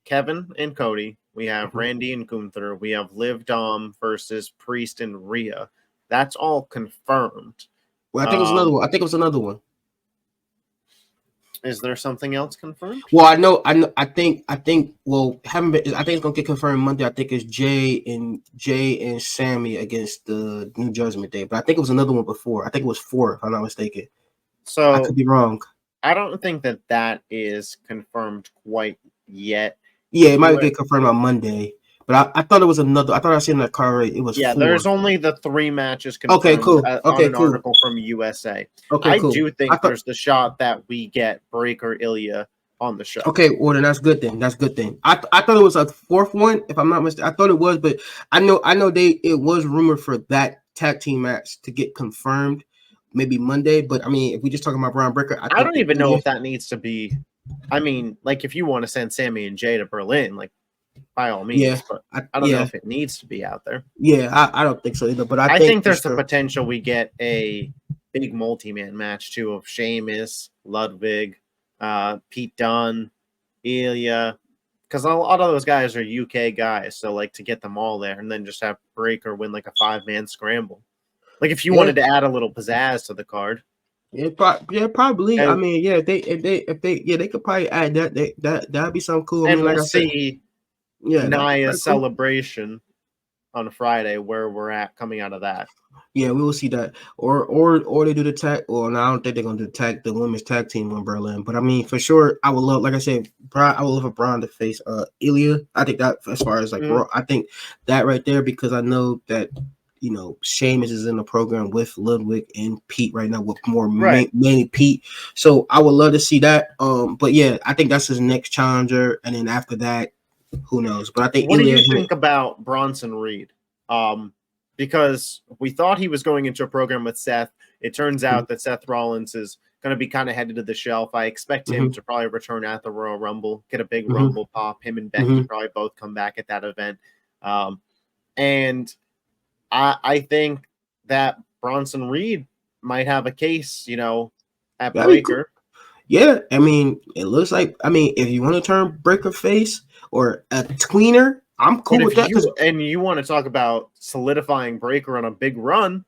Kevin and Cody, we have Randy and Gunther, we have Liv Dom versus Priest and Rhea. That's all confirmed. Well, I think it was another one. I think it was another one. Is there something else confirmed? Well, I know. I think. Well, haven't been. I think it's gonna get confirmed Monday. I think it's Jay and Sammy against the New Judgment Day. But I think it was another one before. I think it was 4, if I'm not mistaken. So I could be wrong. I don't think that is confirmed quite yet. Yeah, it might get confirmed on Monday. But I thought it was another. I thought I seen that card. It was 4. There's only the 3 matches confirmed. Okay, cool. On an article from USA. Okay, cool. I do think there's the shot that we get Breaker Ilya on the show. Okay, well then that's good then. That's good then. I thought it was a 4th one, if I'm not mistaken. I thought it was, but I know it was rumored for that tag team match to get confirmed maybe Monday. But I mean, if we just talking about Braun Breaker, I don't even know if that needs to be. I mean, like if you want to send Sammy and Jay to Berlin, like by all means, but I don't know if it needs to be out there. Yeah, I don't think so either. But I think there's the potential we get a big multi-man match too of Sheamus, Ludwig, Pete Dunne, Ilya, because a lot of those guys are UK guys. So like to get them all there and then just have Breaker win like a 5-man scramble. Like if you wanted to add a little pizzazz to the card. Yeah, probably. And, I mean, if they could probably add that. That'd be something cool. I mean, like I said, Nia's celebration on a Friday where we're at coming out of that. Yeah, we will see that. Or they do the tag. Well, no, I don't think they're gonna do the women's tag team in Berlin. But I mean, for sure, I would love, like I said, I would love for Braun to face Ilya. I think that as far as like I think that right there, because I know that Sheamus is in the program with Ludwig and Pete right now, with more mainly Pete. So I would love to see that. But yeah, I think that's his next challenger, and then after that, who knows? But I think. What do you think about Bronson Reed? Because we thought he was going into a program with Seth. It turns out that Seth Rollins is going to be kind of headed to the shelf. I expect him to probably return at the Royal Rumble, get a big Rumble pop. Him and Becky probably both come back at that event. And I think that Bronson Reed might have a case, at Breaker. Yeah, I mean, it looks like, if you want to turn Breaker face or a tweener, I'm cool with that. And you want to talk about solidifying Breaker on a big run.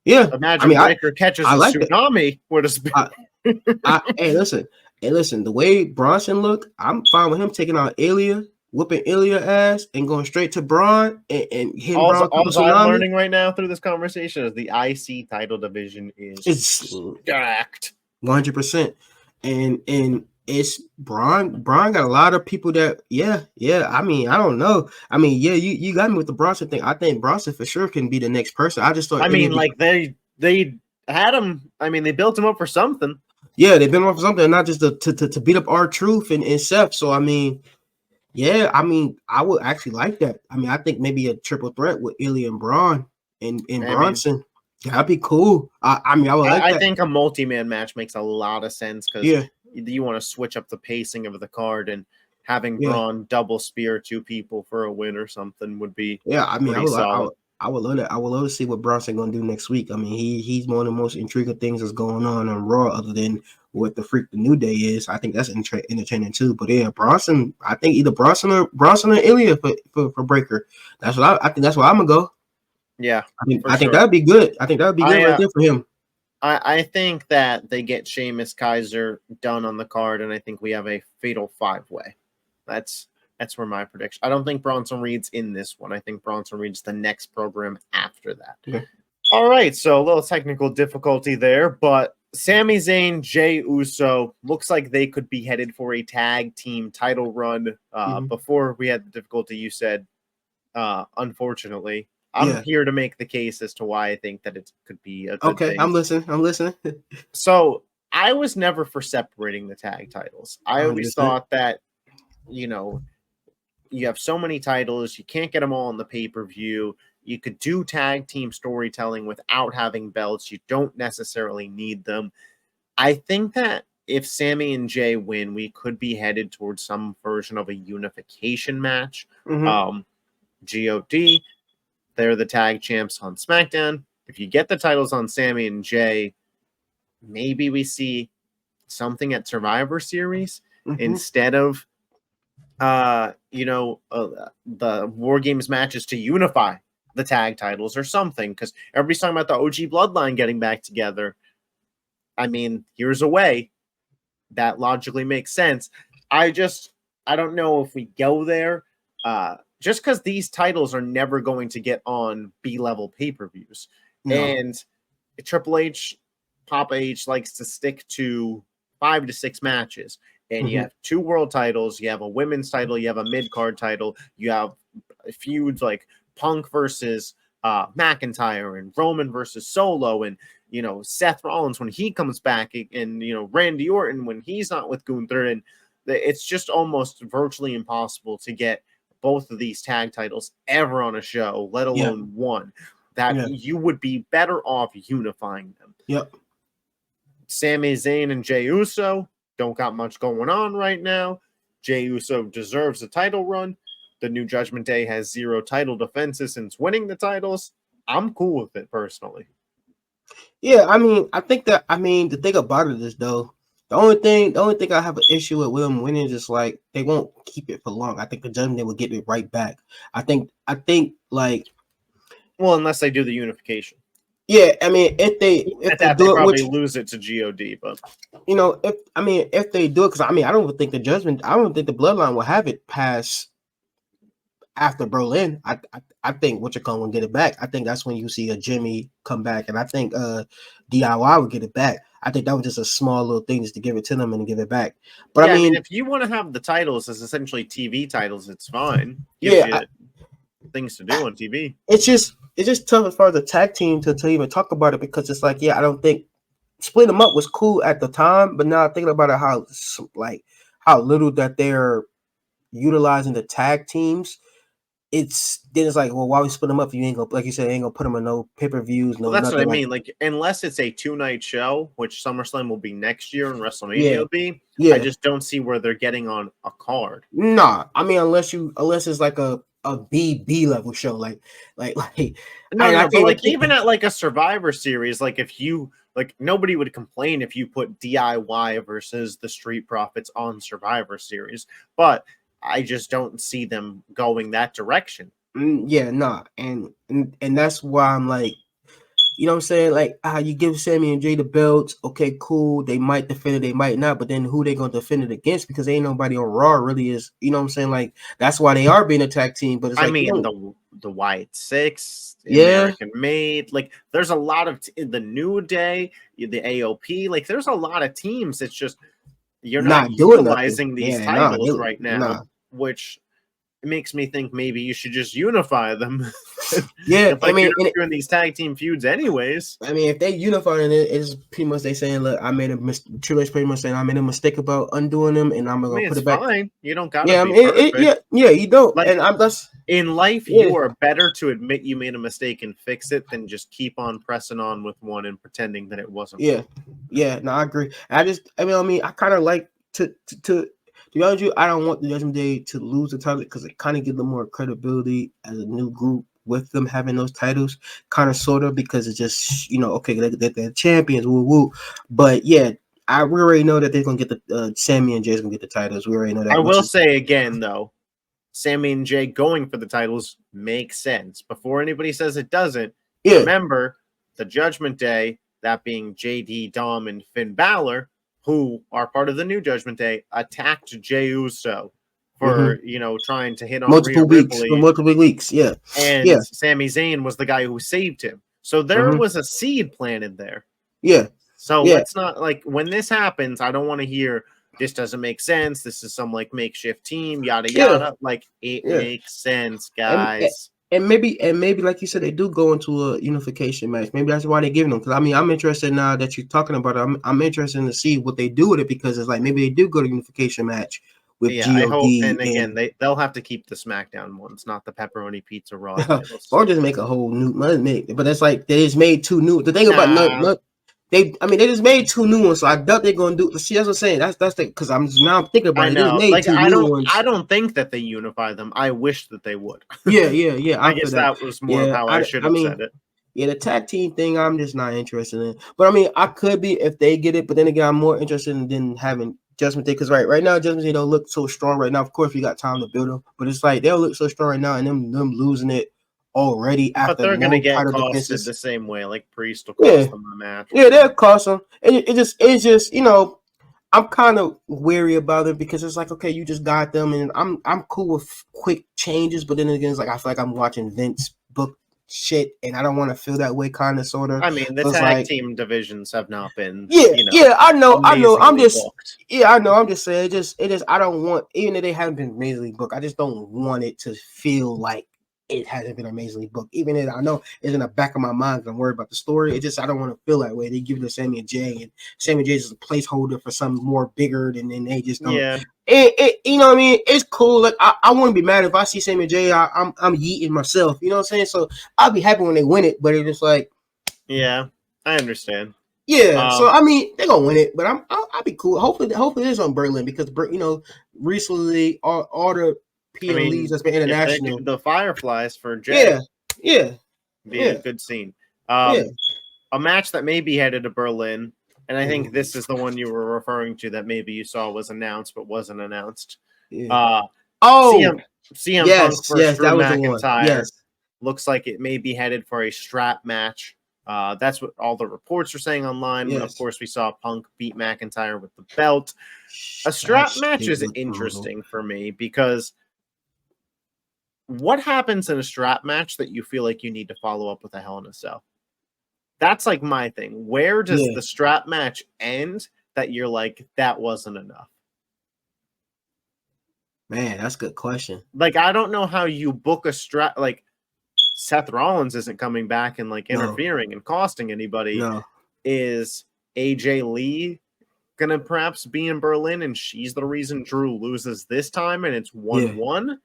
Yeah. Imagine Breaker catches a tsunami with a spear. Hey, listen, the way Bronson looked, I'm fine with him taking out Ilya, whooping Ilya ass, and going straight to Braun and hitting Braun. All I'm learning right now through this conversation is the IC title division is stacked. 100%. And it's Braun. Braun got a lot of people that, I mean, I don't know. I mean, you got me with the Bronson thing. I think Bronson for sure can be the next person. I just thought. I mean, like they had him. I mean, they built him up for something. Yeah, they built him up for something, not just to beat up R-Truth and Seth. So I mean, I would actually like that. I mean, I think maybe a triple threat with Ilya and Braun and Bronson. That'd be cool. I would like that. I think a multi-man match makes a lot of sense because you want to switch up the pacing of the card, and having Braun double spear 2 people for a win or something would be I mean, I would love that. I would love to see what Bronson gonna do next week. I mean, he's one of the most intriguing things that's going on Raw, other than what the freak the New Day is. I think that's entertaining too. But yeah, Bronson. I think either Bronson or Ilya for Breaker. That's what I think. That's where I'm gonna go. Yeah, I think that'd be good. I think that'd be good right there for him. I think that they get Sheamus Kaiser done on the card, and I think we have a fatal 5-way. That's where my prediction. I don't think Bronson Reed's in this one. I think Bronson Reed's the next program after that. Okay. All right, so a little technical difficulty there, but Sami Zayn, Jey Uso looks like they could be headed for a tag team title run. Before we had the difficulty, you said unfortunately. I'm here to make the case as to why I think that it could be a good thing. I'm listening. So I was never for separating the tag titles. I always 100%. thought that, you know, you have so many titles, you can't get them all on the pay-per-view. You could do tag team storytelling without having belts. You don't necessarily need them. I think that if Sammy and Jay win, we could be headed towards some version of a unification match. GOD, they're the tag champs on SmackDown. If you get the titles on Sammy and Jay, maybe we see something at Survivor Series instead of the War Games matches to unify the tag titles or something, because everybody's talking about the OG Bloodline getting back together. I mean, here's a way that logically makes sense. I don't know if we go there, just because these titles are never going to get on B-level pay-per-views. No. And Triple H, Papa H likes to stick to 5 to 6 matches. And you have 2 world titles, you have a women's title, you have a mid-card title, you have feuds like Punk versus McIntyre and Roman versus Solo, and Seth Rollins when he comes back, and Randy Orton when he's not with Gunther. And it's just almost virtually impossible to get both of these tag titles ever on a show, let alone one. You would be better off unifying them. Yep. Sami Zayn and Jey Uso don't got much going on right now. Jey Uso deserves a title run. The New Judgment Day has 0 title defenses since winning the titles. I'm cool with it personally. Yeah, I think the thing about it is, though, the only thing I have an issue with them winning is just like they won't keep it for long. I think the Judgment Day will get it right back. I think unless they do the unification. Yeah, if they do it, probably lose it to God, but if they do it, because I don't think the Bloodline will have it past after Berlin. I think Whatchacon will get it back. I think that's when you see a Jimmy come back, and I think DIY will get it back. I think that was just a small little thing just to give it to them and give it back. But if you want to have the titles as essentially TV titles, it's fine. Gives you things to do on TV. It's just tough as far as the tag team to even talk about it, because it's like, I don't think split them up was cool at the time, but now thinking about it, how little that they're utilizing the tag teams, it's like, well, why we split them up if you ain't gonna, like you said, ain't gonna put them on no pay-per-views, no. Well, that's what I mean. Like, unless it's a 2-night show, which SummerSlam will be next year and WrestleMania will be. I just don't see where they're getting on a card. Nah, unless it's like a B level show, like even at like a Survivor Series, like if you nobody would complain if you put DIY versus the Street Profits on Survivor Series, but I just don't see them going that direction. And that's why I'm like, you know what I'm saying? Like, you give Sammy and Jay the belts, okay, cool. They might defend it, they might not, but then who they gonna defend it against? Because ain't nobody on Raw really is, you know what I'm saying? Like, that's why they are being a tag team. But it's the Wyatt Six, American Made, like there's a lot of the New Day, the AOP, like there's a lot of teams. It's just you're not utilizing these titles right now, which makes me think maybe you should just unify them. You're doing these tag team feuds anyways. If they unify it, it's pretty much they saying, look, I made a mistake. Triple H pretty much saying I made a mistake about undoing them, and I'm gonna put it back. Fine. You don't gotta be perfect. You don't. Like, and I'm just in life, you are better to admit you made a mistake and fix it than just keep on pressing on with one and pretending that it wasn't. No, I agree. I kind of like to be honest with you, I don't want the Judgment Day to lose the title because it kind of gives them more credibility as a new group with them having those titles, kind of, sort of, because it's just, okay, they're champions, woo woo. But we already know that they're going to get the Sammy and Jay's going to get the titles. We already know that. I will say again, though, Sammy and Jay going for the titles makes sense. Before anybody says it doesn't, remember the Judgment Day, that being JD, Dom, and Finn Balor, who are part of the New Judgment Day, attacked Jey Uso for trying to hit on multiple weeks. And Sami Zayn was the guy who saved him. So there was a seed planted there. So let's not, like, when this happens, I don't want to hear, this doesn't make sense. This is some like makeshift team, yada Yeah, yada. Like it yeah. makes sense, And guys. and maybe like you said, they do go into a unification match. Maybe that's why they're giving them. Because I mean, I'm interested now that you're talking about it. I'm interested to see what they do with it because it's like maybe they do go to unification match with Yeah, I hope. God And again, they'll have to keep the SmackDown ones, not the pepperoni pizza Raw and titles. or just make a whole new. But it's like they just made two new. The thing about Nah. they just made two new ones, so I doubt they're gonna do. See, that's what I'm saying. That's the because I'm thinking about I it. They just know. made Like two new ones. I don't think that they unify them. I wish that they would. Yeah. I I feel guess that. that was more of Yeah, how I should I have mean, said it. yeah, the tag team thing, I'm just not interested in. But I mean, I could be if they get it. But then again, I'm more interested in than having Judgment Day because right now, Judgment Day don't look so strong right now. Of course, we got time to build them, but it's like they don't look so strong right now, and them losing it already But after they're gonna more get title costed defenses. the same way. Like Priest will Yeah, cost them a match. yeah, they'll cost them, and it's just I'm kind of weary about it because it's like, okay, you just got them, and I'm cool with quick changes, but then again, it's like I feel like I'm watching Vince book shit, and I don't want to feel that way, kind of, sort of. I mean, the So it's tag like, team divisions have not been, yeah, I know. I'm amazingly just, booked. yeah, I know. I'm just saying, it just, I don't want, even if they haven't been amazingly booked, I just don't want it to feel like it hasn't been amazingly booked. Even if I know it's in the back of my mind because I'm worried about the story. It just, I don't want to feel that way. They give it to Sammy and Jay, and Sammy and Jay is a placeholder for something more bigger, and then they just don't. Yeah. You know what I mean? It's cool. Like I wouldn't be mad if I see Sammy and Jay. I'm yeeting myself. You know what I'm saying? So I'll be happy when they win it, but it's just like, Yeah, I understand. yeah, so I mean they're gonna win it, but I'll be cool. Hopefully it's on Berlin because recently all the I PLEs mean, that's been if they international. do the Fireflies for Jay, Yeah, be a good scene. yeah. A match that may be headed to Berlin, and I think Ooh. this is the one you were referring to that maybe you saw was announced but wasn't announced. Yeah. CM Punk versus Drew that was the one. McIntyre Yes, looks like it may be headed for a strap match. That's what all the reports are saying online. When of yes. course we saw Punk beat McIntyre with the belt. A strap match is interesting for me because what happens in a strap match that you feel like you need to follow up with a Hell in a Cell? That's like my thing. Where does the strap match end that you're like, that wasn't enough? Man, that's a good question. Like, I don't know how you book a strap. Like, Seth Rollins isn't coming back and like interfering and costing anybody. No. Is AJ Lee gonna perhaps be in Berlin and she's the reason Drew loses this time and it's 1-1?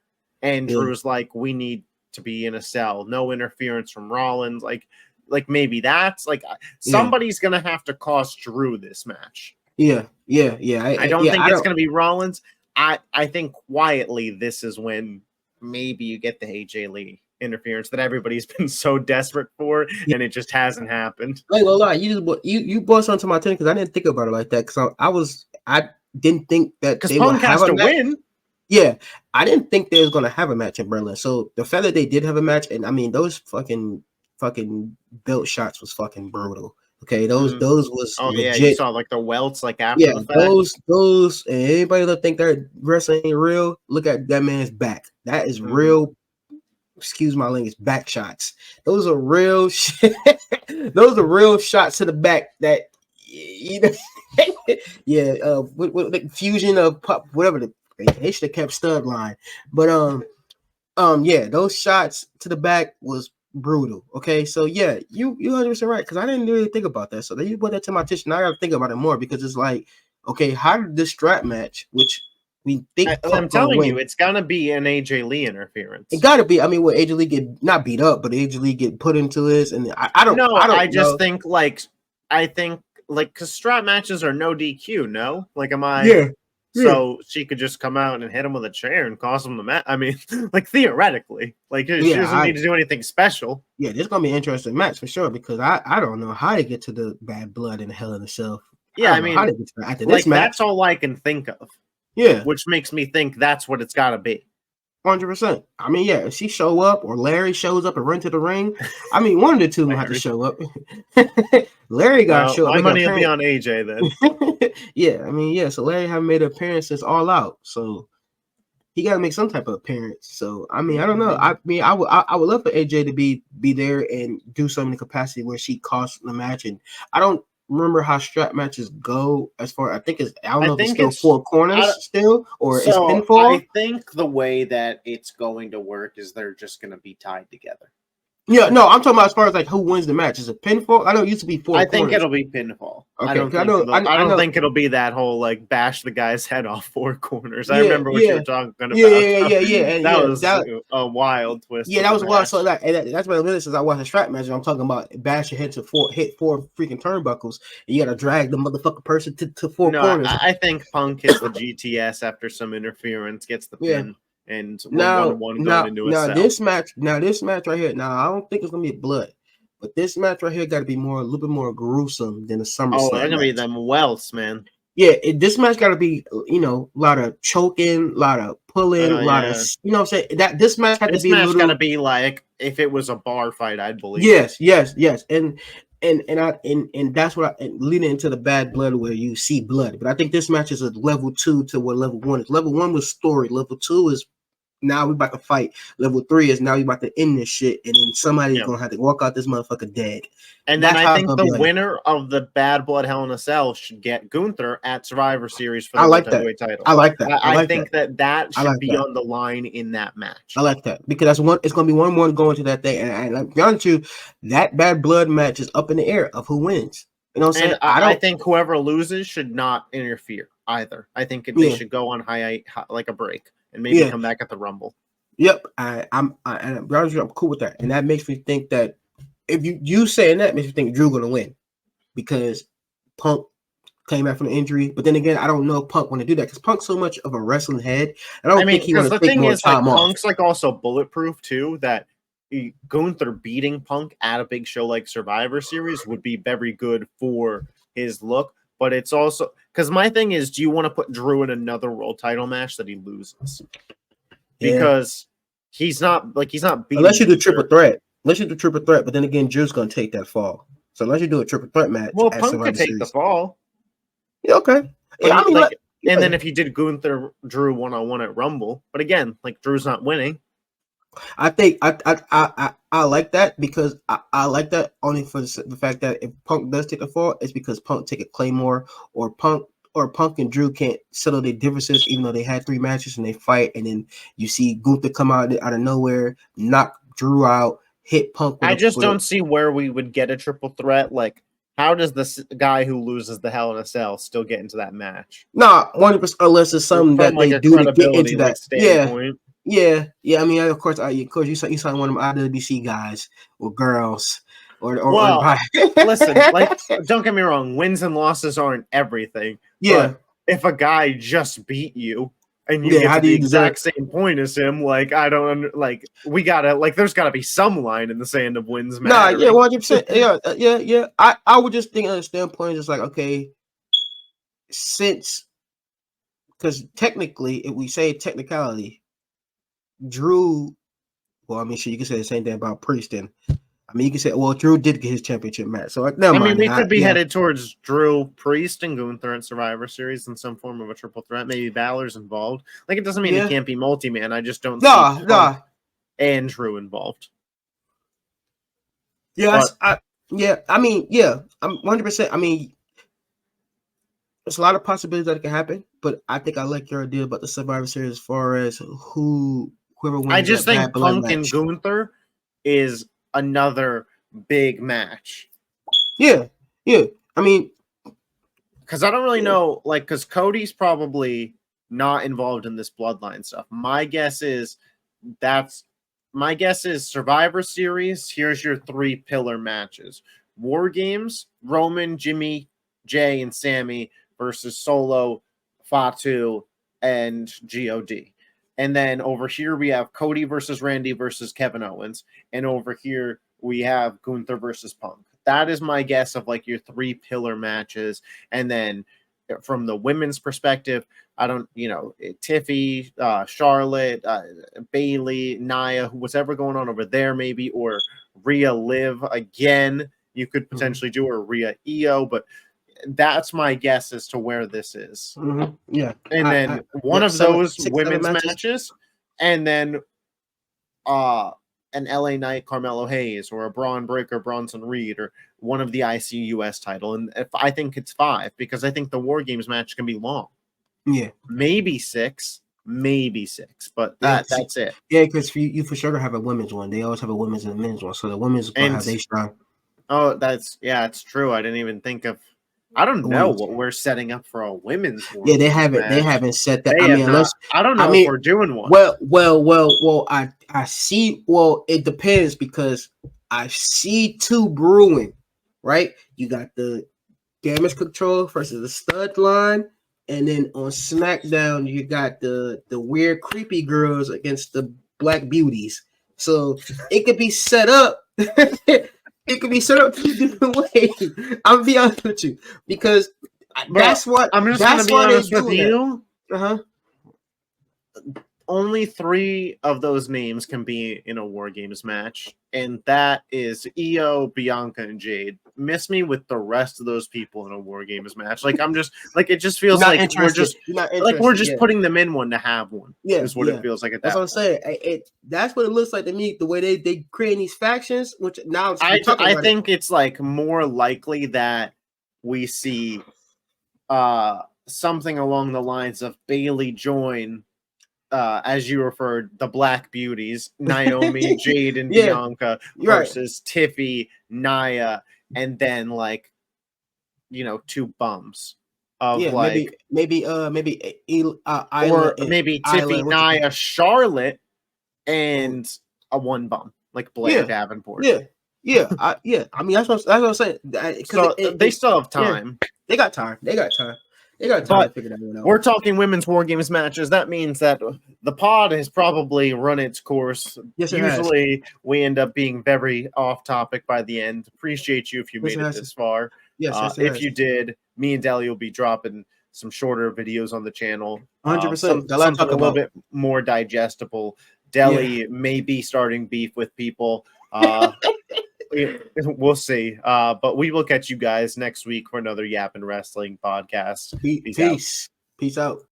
And Drew's like, we need to be in a cell, no interference from Rollins. Like maybe that's like somebody's gonna have to cost Drew this match. Yeah. I don't think it's gonna be Rollins. I think quietly this is when maybe you get the AJ Lee interference that everybody's been so desperate for, and it just hasn't happened. I ain't gonna lie, you brought something to my attention because I didn't think about it like that. Because I didn't think that they would have a match. Win. Yeah, I didn't think they was gonna have a match in Berlin. So the fact that they did have a match, and I mean those fucking belt shots was fucking brutal. Okay, those was legit. Yeah, you saw like the welts like after the fact. Those and anybody that think that wrestling ain't real, look at that man's back. That is real. Excuse my language, back shots. Those are real shit. Those are real shots to the back that with the fusion of whatever they should have kept stud line. But yeah, those shots to the back was brutal. Okay, so yeah, you 100% right because I didn't really think about that. So then you put that to my attention. I gotta think about it more because it's like, okay, how did this strap match, which we think I'm telling you, it's gonna be an AJ Lee interference. It gotta be. I mean, will AJ Lee get not beat up, but AJ Lee get put into this? And I don't know. I just think because strap matches are no DQ. No, like, am I? Yeah. So she could just come out and hit him with a chair and cost him the match. I mean, like theoretically, like she doesn't need to do anything special. Yeah, this is gonna be an interesting match for sure because I don't know how to get to the bad blood in the Hell in the Cell. Yeah, I mean, how to get to that after this match. That's all I can think of. Yeah, which makes me think that's what it's got to be. 100%. I mean, yeah, if she show up or Larry shows up and run to the ring, I mean, one of the two will have to show up. Larry got to show up. My money will be on AJ then. Yeah, I mean, yeah. So Larry haven't made an appearance since All Out, so he got to make some type of appearance. So I mean, I don't know. I mean, I would love for AJ to be there and do something in the capacity where she costs the match, and I don't remember how strap matches go as far. I think it's I don't I know if it's think still it's four corners still or it's so. pinfall. I think the way that it's going to work is they're just going to be tied together. Yeah, no, I'm talking about as far as like who wins the match. Is it pinfall? I know it used to be four I corners. think it'll be pinfall. Okay, I don't think I I don't know. think it'll be that whole like bash the guy's head off four corners. I Yeah, remember what you were talking about. and That was a wild twist. yeah, of that the was wild. match. So that's what it is. Since I watched a strap match, and I'm talking about bash your head to hit four freaking turnbuckles. And you got to drag the motherfucking person to four No, corners. I think Punk hits the GTS after some interference, gets the Yeah. pin, and we're 1-1 going into a cell. This match right here. Now I don't think it's gonna be blood, but this match right here got to be a little bit more gruesome than the SummerSlam. Oh, they're gonna match. be them welts, man. Yeah, this match got to be, a lot of choking, a lot of pulling, a lot of, I'm saying that this match had to be got to be like if it was a bar fight, I'd believe. Yes, and that's what leading into the bad blood where you see blood. But I think this match is a level 2 to what level 1 is. Level 1 was story. Level 2 is now we about to fight. Level 3 is now you about to end this shit, and then somebody's gonna have to walk out this motherfucker dead. And then I think the winner of the Bad Blood Hell in a Cell should get Gunther at Survivor Series for the World Heavyweight title. I like that. I think that should be on the line in that match. I like that because that's one. It's gonna be 1-1 going to that day, and I'll be honest with you, that Bad Blood match is up in the air of who wins. You know what I'm saying? I think whoever loses should not interfere either. I think they should go on high like a break. And maybe come back at the Rumble. Yep, I'm cool with that, and that makes me think that if you saying that makes me think Drew gonna win because Punk came back from the injury. But then again, I don't know if Punk want to do that because Punk's so much of a wrestling head. I think he want to take more time off. Punk's like also bulletproof too. That Gunther beating Punk at a big show like Survivor Series would be very good for his look. But it's also because my thing is, do you want to put Drew in another world title match that he loses? Because he's not beating unless you do triple threat. Unless you do triple threat, but then again, Drew's gonna take that fall. So unless you do a triple threat match, Punk could take the fall. Yeah, okay. Yeah, and then if you did Gunther Drew 1-on-1 at Rumble, but again, like Drew's not winning. I think I like that because I like that only for the fact that if Punk does take a fall, it's because Punk take a Claymore or Punk and Drew can't settle their differences, even though they had 3 matches and they fight, and then you see Gunther come out of nowhere, knock Drew out, hit Punk. I just don't see where we would get a triple threat. Like, how does this guy who loses the Hell in a Cell still get into that match? Nah, 100% unless it's something that they do to get into that. Yeah. I mean, of course, you saw one of them IWC guys or girls. Listen, like, don't get me wrong, wins and losses aren't everything. Yeah. But if a guy just beat you and you get to the exact same point as him, like, I don't we gotta there's gotta be some line in the sand of wins matter. Nah, yeah, 100%. Yeah. I would just think of the standpoint just like, okay, because technically, if we say technicality, Drew, well, I mean, you can say the same thing about Priest. And I mean, you can say, well, Drew did get his championship match. So, we could be headed towards Drew, Priest, and Gunther in Survivor Series in some form of a triple threat. Maybe Balor's involved. Like, it doesn't mean he can't be multi-man. I just don't see Punk and Drew involved. Yeah, I'm 100%. I mean, there's a lot of possibilities that it can happen, but I think I like your idea about the Survivor Series as far as whoever wins. I just think Punk and Gunther is another big match. Yeah. I mean, because I don't really know, because Cody's probably not involved in this bloodline stuff. My guess is Survivor Series. Here's your 3 pillar matches: War Games, Roman, Jimmy, Jay, and Sammy versus Solo, Fatu, and God. And then over here we have Cody versus Randy versus Kevin Owens. And over here we have Gunther versus Punk. That is my guess of your 3 pillar matches. And then from the women's perspective, I don't, Tiffy, Charlotte, Bailey, Nia, whatever going on over there maybe, or Rhea Liv again. You could potentially do, or Rhea Io, but that's my guess as to where this is. Mm-hmm. Yeah. And then one of those women's matches, and then an LA Knight Carmelo Hayes or a Braun Breaker Bronson Reed or one of the ICUS title. And if I think it's 5 because I think the War Games match can be long. Yeah. Maybe 6, but that's it. Yeah, because you for sure have a women's one. They always have a women's and a men's one. So the women's will have they strong. Oh, it's true. I didn't even think of. I don't know what we're setting up for a women's War. Yeah, they haven't set that. I don't know if we're doing one. Well. I see. Well, it depends because I see 2 brewing. Right, you got the Damage Control versus the Stud Line, and then on SmackDown you got the weird creepy girls against the Black Beauties. So it could be set up. It could be set up 2 different ways. I'll be honest with you because that's what I'm just gonna be honest with you. Uh-huh. Only 3 of those names can be in a War Games match, and that is Io, Bianca, and Jade. Miss me with the rest of those people in a War Games match. Like I'm just like it just feels like we're just putting them in one to have one. Yeah, is what it feels like at that. That's what I'm saying. That's what it looks like to me. The way they create these factions, which now I think it's like more likely that we see something along the lines of Bailey join. As you referred, the Black Beauties, Naomi, Jade, and Bianca versus Tiffy, Nia, and then 2 bums of maybe or maybe Tiffy, Nia, Charlotte, and a 1 bum like Blair Davenport. I mean that's what I'm saying. So they still have time. Yeah, they got time. They got time to figure that one out. We're talking women's War Games matches. That means that the pod has probably run its course. Yes, usually we end up being very off topic by the end. Appreciate you if you made it this far. Yes, if you did, me and Deli will be dropping some shorter videos on the channel. 100%. Something a little bit more digestible. Deli may be starting beef with people. We'll see. But we will catch you guys next week for another Yappin' Wrestling podcast. Peace out.